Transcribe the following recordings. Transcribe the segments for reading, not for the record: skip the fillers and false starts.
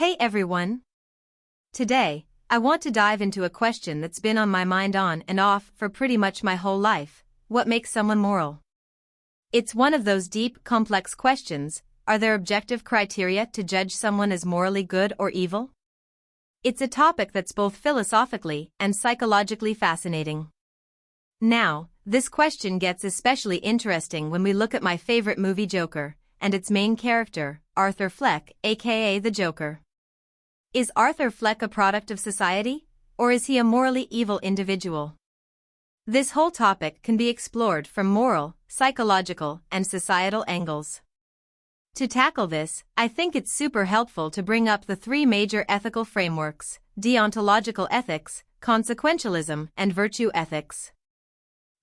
Hey everyone! Today, I want to dive into a question that's been on my mind on and off for pretty much my whole life. What makes someone moral? It's one of those deep, complex questions. Are there objective criteria to judge someone as morally good or evil? It's a topic that's both philosophically and psychologically fascinating. Now, this question gets especially interesting when we look at my favorite movie Joker, and its main character, Arthur Fleck, aka the Joker. Is Arthur Fleck a product of society, or is he a morally evil individual? This whole topic can be explored from moral, psychological, and societal angles. To tackle this, I think it's super helpful to bring up the three major ethical frameworks: deontological ethics, consequentialism, and virtue ethics.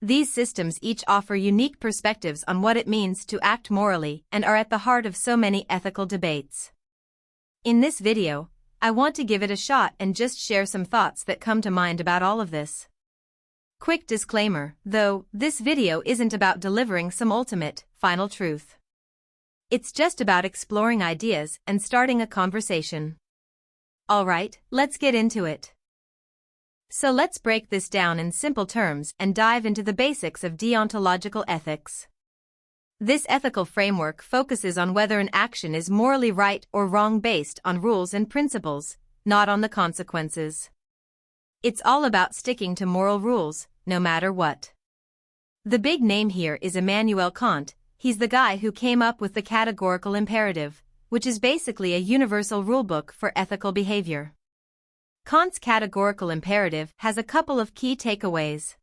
These systems each offer unique perspectives on what it means to act morally and are at the heart of so many ethical debates. In this video, I want to give it a shot and just share some thoughts that come to mind about all of this. Quick disclaimer, though, this video isn't about delivering some ultimate, final truth. It's just about exploring ideas and starting a conversation. Alright, let's get into it. So let's break this down in simple terms and dive into the basics of deontological ethics. This ethical framework focuses on whether an action is morally right or wrong based on rules and principles, not on the consequences. It's all about sticking to moral rules, no matter what. The big name here is Immanuel Kant. He's the guy who came up with the categorical imperative, which is basically a universal rulebook for ethical behavior. Kant's categorical imperative has a couple of key takeaways.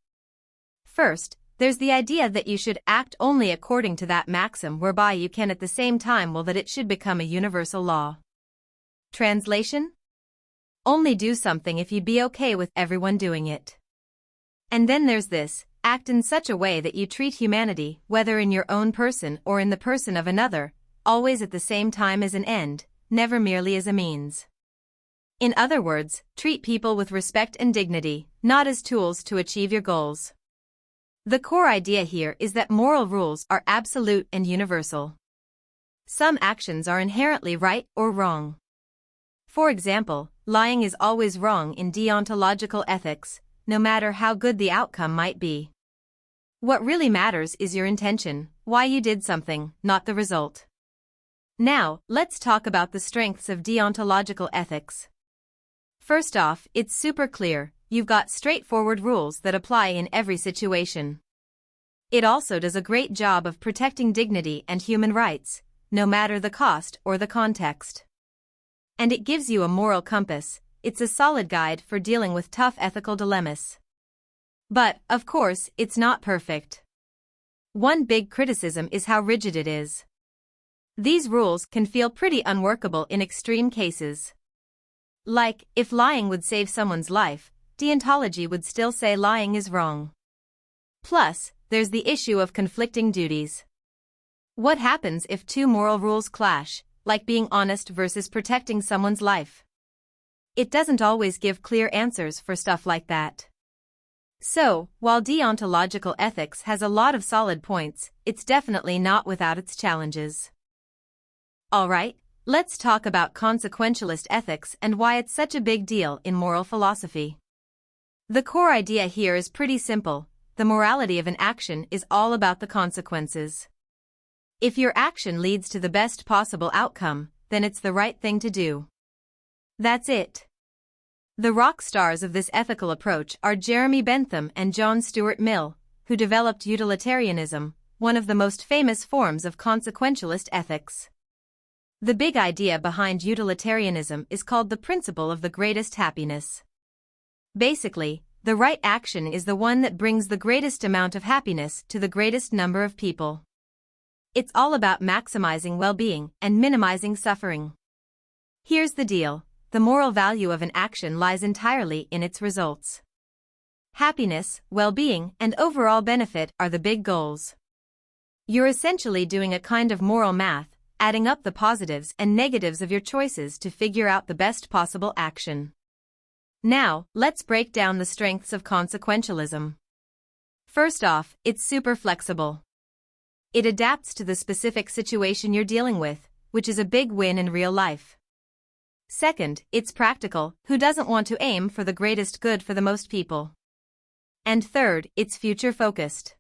First, there's the idea that you should act only according to that maxim whereby you can at the same time will that it should become a universal law. Translation? Only do something if you'd be okay with everyone doing it. And then there's this: act in such a way that you treat humanity, whether in your own person or in the person of another, always at the same time as an end, never merely as a means. In other words, treat people with respect and dignity, not as tools to achieve your goals. The core idea here is that moral rules are absolute and universal. Some actions are inherently right or wrong. For example, lying is always wrong in deontological ethics, no matter how good the outcome might be. What really matters is your intention, why you did something, not the result. Now, let's talk about the strengths of deontological ethics. First off, it's super clear. You've got straightforward rules that apply in every situation. It also does a great job of protecting dignity and human rights, no matter the cost or the context. And it gives you a moral compass. It's a solid guide for dealing with tough ethical dilemmas. But, of course, it's not perfect. One big criticism is how rigid it is. These rules can feel pretty unworkable in extreme cases. Like, if lying would save someone's life, deontology would still say lying is wrong. Plus, there's the issue of conflicting duties. What happens if two moral rules clash, like being honest versus protecting someone's life? It doesn't always give clear answers for stuff like that. So, while deontological ethics has a lot of solid points, it's definitely not without its challenges. Alright, let's talk about consequentialist ethics and why it's such a big deal in moral philosophy. The core idea here is pretty simple. The morality of an action is all about the consequences. If your action leads to the best possible outcome, then it's the right thing to do. That's it. The rock stars of this ethical approach are Jeremy Bentham and John Stuart Mill, who developed utilitarianism, one of the most famous forms of consequentialist ethics. The big idea behind utilitarianism is called the principle of the greatest happiness. Basically, the right action is the one that brings the greatest amount of happiness to the greatest number of people. It's all about maximizing well-being and minimizing suffering. Here's the deal: the moral value of an action lies entirely in its results. Happiness, well-being, and overall benefit are the big goals. You're essentially doing a kind of moral math, adding up the positives and negatives of your choices to figure out the best possible action. Now, let's break down the strengths of consequentialism. First off, it's super flexible. It adapts to the specific situation you're dealing with, which is a big win in real life. Second, it's practical, who doesn't want to aim for the greatest good for the most people? And third, it's future-focused.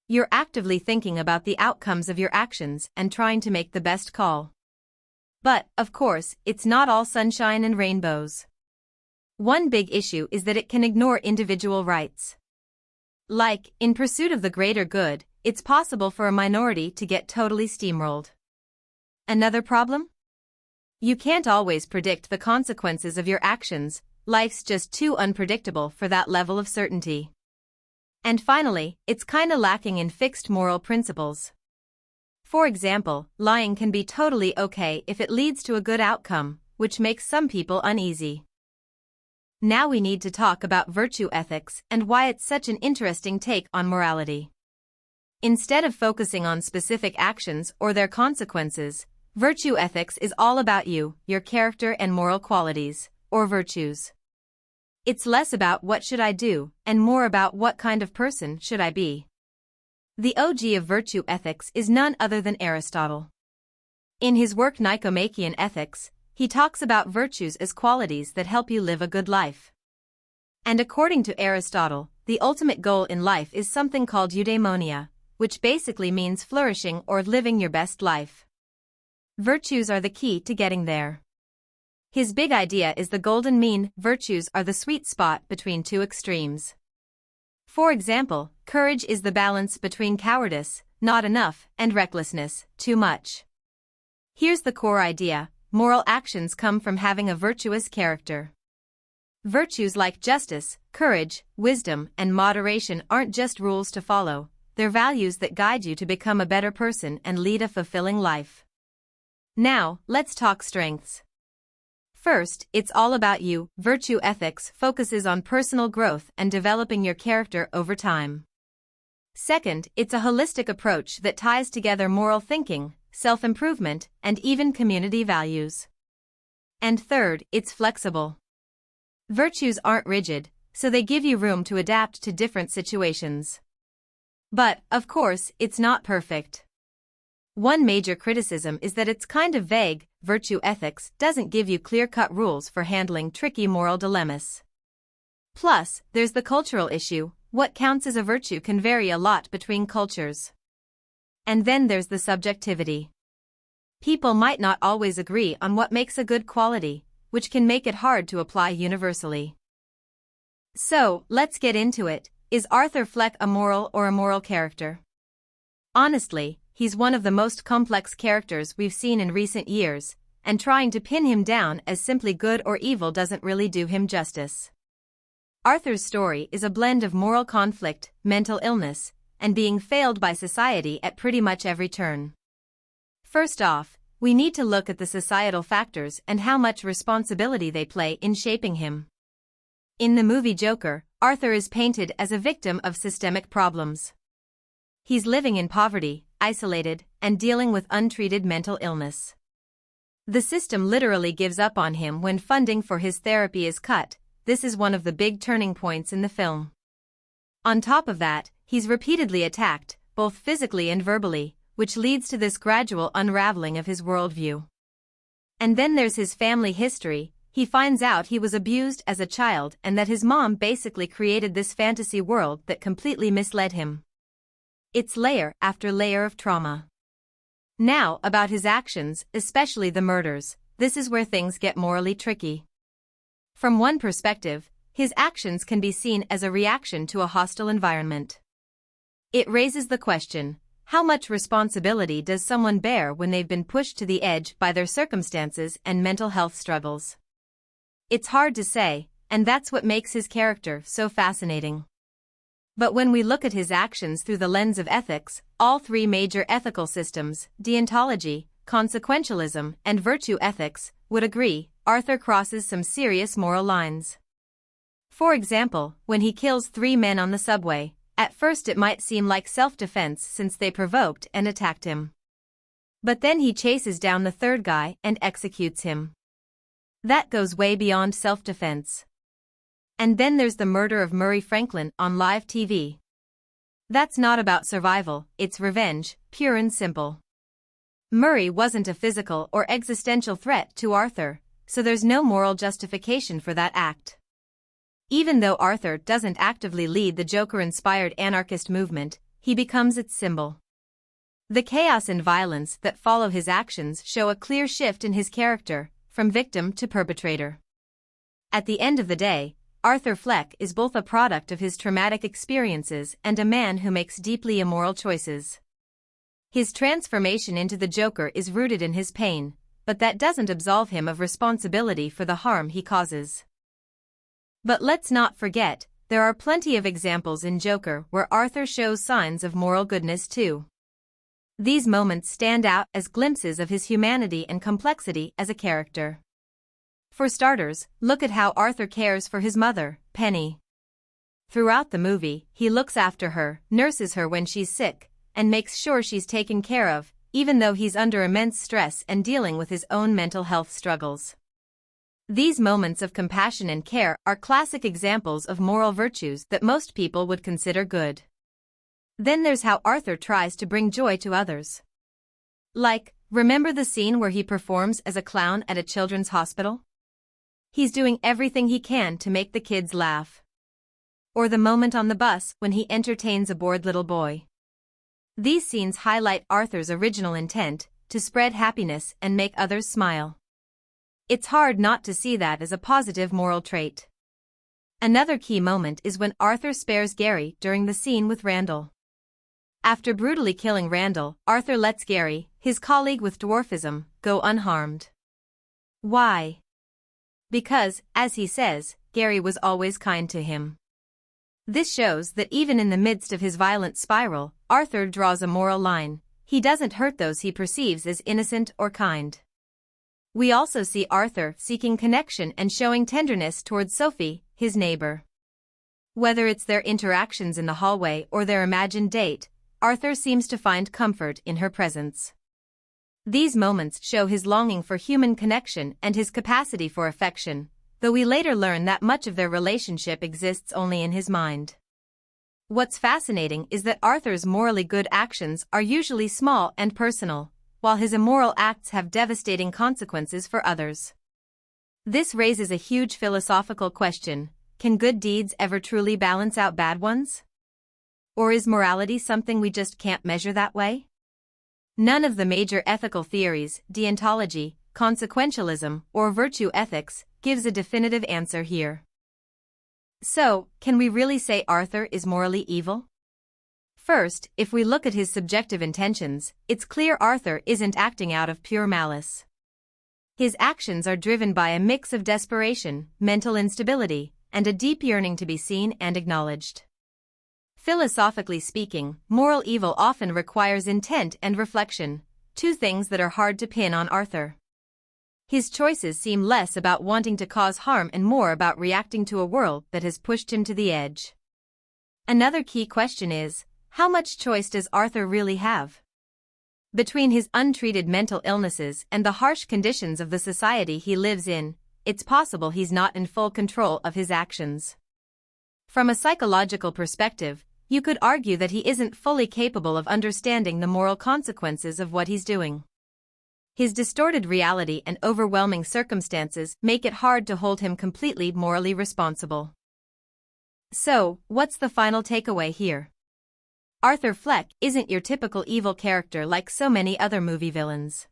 You're actively thinking about the outcomes of your actions and trying to make the best call. But, of course, it's not all sunshine and rainbows. One big issue is that it can ignore individual rights. Like, in pursuit of the greater good, it's possible for a minority to get totally steamrolled. Another problem? You can't always predict the consequences of your actions, life's just too unpredictable for that level of certainty. And finally, it's kinda lacking in fixed moral principles. For example, lying can be totally okay if it leads to a good outcome, which makes some people uneasy. Now we need to talk about virtue ethics and why it's such an interesting take on morality. Instead of focusing on specific actions or their consequences, virtue ethics is all about you, your character and moral qualities, or virtues. It's less about what should I do, and more about what kind of person should I be. The OG of virtue ethics is none other than Aristotle. In his work Nicomachean Ethics, he talks about virtues as qualities that help you live a good life. And according to Aristotle, the ultimate goal in life is something called eudaimonia, which basically means flourishing or living your best life. Virtues are the key to getting there. His big idea is the golden mean. Virtues are the sweet spot between two extremes. For example, courage is the balance between cowardice, not enough, and recklessness, too much. Here's the core idea: moral actions come from having a virtuous character. Virtues like justice, courage, wisdom, and moderation aren't just rules to follow, they're values that guide you to become a better person and lead a fulfilling life. Now, let's talk strengths. First, it's all about you. Virtue ethics focuses on personal growth and developing your character over time. Second, it's a holistic approach that ties together moral thinking, self-improvement, and even community values. And third, it's flexible. Virtues aren't rigid, so they give you room to adapt to different situations. But, of course, it's not perfect. One major criticism is that it's kind of vague. Virtue ethics doesn't give you clear-cut rules for handling tricky moral dilemmas. Plus, there's the cultural issue. What counts as a virtue can vary a lot between cultures. And then there's the subjectivity. People might not always agree on what makes a good quality, which can make it hard to apply universally. So, let's get into it. Is Arthur Fleck a moral or immoral character? Honestly, he's one of the most complex characters we've seen in recent years, and trying to pin him down as simply good or evil doesn't really do him justice. Arthur's story is a blend of moral conflict, mental illness, and being failed by society at pretty much every turn. First off, we need to look at the societal factors and how much responsibility they play in shaping him. In the movie Joker, Arthur is painted as a victim of systemic problems. He's living in poverty, isolated, and dealing with untreated mental illness. The system literally gives up on him when funding for his therapy is cut. This is one of the big turning points in the film. On top of that, he's repeatedly attacked, both physically and verbally, which leads to this gradual unraveling of his worldview. And then there's his family history. He finds out he was abused as a child and that his mom basically created this fantasy world that completely misled him. It's layer after layer of trauma. Now, about his actions, especially the murders, this is where things get morally tricky. From one perspective, his actions can be seen as a reaction to a hostile environment. It raises the question, how much responsibility does someone bear when they've been pushed to the edge by their circumstances and mental health struggles? It's hard to say, and that's what makes his character so fascinating. But when we look at his actions through the lens of ethics, all three major ethical systems, deontology, consequentialism, and virtue ethics, would agree, Arthur crosses some serious moral lines. For example, when he kills 3 men on the subway, at first it might seem like self-defense since they provoked and attacked him. But then he chases down the 3rd guy and executes him. That goes way beyond self-defense. And then there's the murder of Murray Franklin on live TV. That's not about survival, it's revenge, pure and simple. Murray wasn't a physical or existential threat to Arthur, so there's no moral justification for that act. Even though Arthur doesn't actively lead the Joker-inspired anarchist movement, he becomes its symbol. The chaos and violence that follow his actions show a clear shift in his character, from victim to perpetrator. At the end of the day, Arthur Fleck is both a product of his traumatic experiences and a man who makes deeply immoral choices. His transformation into the Joker is rooted in his pain, but that doesn't absolve him of responsibility for the harm he causes. But let's not forget, there are plenty of examples in Joker where Arthur shows signs of moral goodness too. These moments stand out as glimpses of his humanity and complexity as a character. For starters, look at how Arthur cares for his mother, Penny. Throughout the movie, he looks after her, nurses her when she's sick, and makes sure she's taken care of, even though he's under immense stress and dealing with his own mental health struggles. These moments of compassion and care are classic examples of moral virtues that most people would consider good. Then there's how Arthur tries to bring joy to others. Like, remember the scene where he performs as a clown at a children's hospital? He's doing everything he can to make the kids laugh. Or the moment on the bus when he entertains a bored little boy. These scenes highlight Arthur's original intent, to spread happiness and make others smile. It's hard not to see that as a positive moral trait. Another key moment is when Arthur spares Gary during the scene with Randall. After brutally killing Randall, Arthur lets Gary, his colleague with dwarfism, go unharmed. Why? Because, as he says, Gary was always kind to him. This shows that even in the midst of his violent spiral, Arthur draws a moral line. He doesn't hurt those he perceives as innocent or kind. We also see Arthur seeking connection and showing tenderness towards Sophie, his neighbor. Whether it's their interactions in the hallway or their imagined date, Arthur seems to find comfort in her presence. These moments show his longing for human connection and his capacity for affection, though we later learn that much of their relationship exists only in his mind. What's fascinating is that Arthur's morally good actions are usually small and personal, while his immoral acts have devastating consequences for others. This raises a huge philosophical question: can good deeds ever truly balance out bad ones? Or is morality something we just can't measure that way? None of the major ethical theories, deontology, consequentialism, or virtue ethics, gives a definitive answer here. So, can we really say Arthur is morally evil? First, if we look at his subjective intentions, it's clear Arthur isn't acting out of pure malice. His actions are driven by a mix of desperation, mental instability, and a deep yearning to be seen and acknowledged. Philosophically speaking, moral evil often requires intent and reflection, two things that are hard to pin on Arthur. His choices seem less about wanting to cause harm and more about reacting to a world that has pushed him to the edge. Another key question is, how much choice does Arthur really have? Between his untreated mental illnesses and the harsh conditions of the society he lives in, it's possible he's not in full control of his actions. From a psychological perspective, you could argue that he isn't fully capable of understanding the moral consequences of what he's doing. His distorted reality and overwhelming circumstances make it hard to hold him completely morally responsible. So, what's the final takeaway here? Arthur Fleck isn't your typical evil character like so many other movie villains.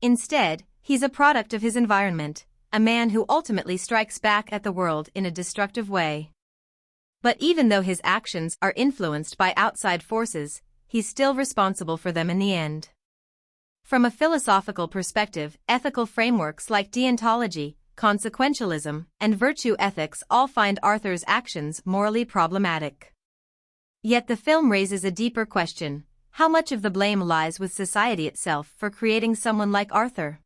Instead, he's a product of his environment, a man who ultimately strikes back at the world in a destructive way. But even though his actions are influenced by outside forces, he's still responsible for them in the end. From a philosophical perspective, ethical frameworks like deontology, consequentialism, and virtue ethics all find Arthur's actions morally problematic. Yet the film raises a deeper question: how much of the blame lies with society itself for creating someone like Arthur?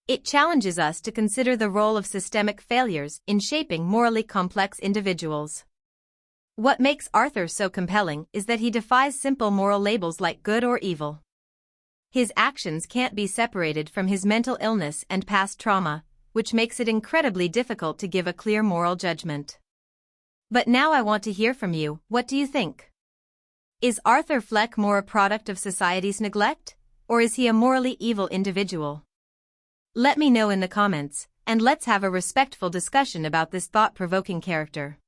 It challenges us to consider the role of systemic failures in shaping morally complex individuals. What makes Arthur so compelling is that he defies simple moral labels like good or evil. His actions can't be separated from his mental illness and past trauma, which makes it incredibly difficult to give a clear moral judgment. But now I want to hear from you. What do you think? Is Arthur Fleck more a product of society's neglect, or is he a morally evil individual? Let me know in the comments, and let's have a respectful discussion about this thought-provoking character.